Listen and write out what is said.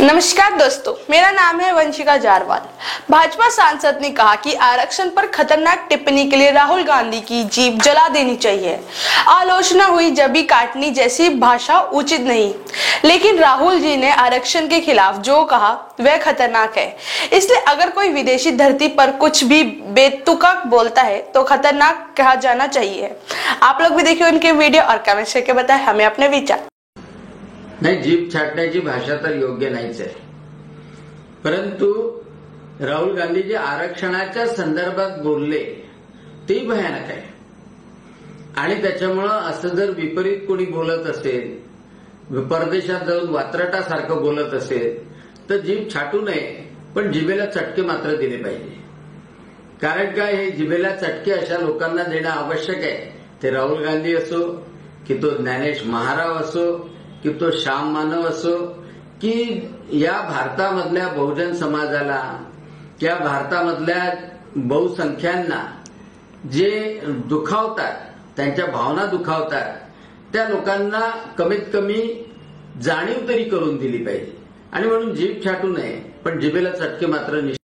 नमस्कार दोस्तों, मेरा नाम है वंशिका जारवाल। भाजपा सांसद ने कहा कि आरक्षण पर खतरनाक टिप्पणी के लिए राहुल गांधी की जीभ जला देनी चाहिए। आलोचना हुई जबी काटनी जैसी भाषा उचित नहीं, लेकिन राहुल जी ने आरक्षण के खिलाफ जो कहा वह खतरनाक है। इसलिए अगर कोई विदेशी धरती पर कुछ भी बेतुका बोलता है तो खतरनाक कहा जाना चाहिए। आप लोग भी देखिए उनके वीडियो और कमेंट करके बताएं हमें अपने विचार। नाही, जीभ छाटण्याची भाषा तर योग्य नाहीच आहे, परंतु राहुल गांधी जे आरक्षणाच्या संदर्भात बोलले ते भयानक आहे आणि त्याच्यामुळं असं जर विपरीत कोणी बोलत असेल, परदेशात जाऊन वात्रटासारखं बोलत असेल तर जीभ छाटू नये, पण जिभेला चटके मात्र दिले पाहिजे। कारण काय, हे जिभेला चटके अशा लोकांना देणं आवश्यक आहे। ते राहुल गांधी असो की तो ज्ञानेश महाराव असो की तो श्याम मानव असो की या भारतामधल्या बहुजन समाजाला, या भारतामधल्या बहुसंख्यांना जे दुखावतात, त्यांच्या भावना दुखावतात, त्या लोकांना कमीत कमी जाणीव तरी करून दिली पाहिजे। आणि म्हणून जीभ छाटू नये, पण जिभेला चटके मात्र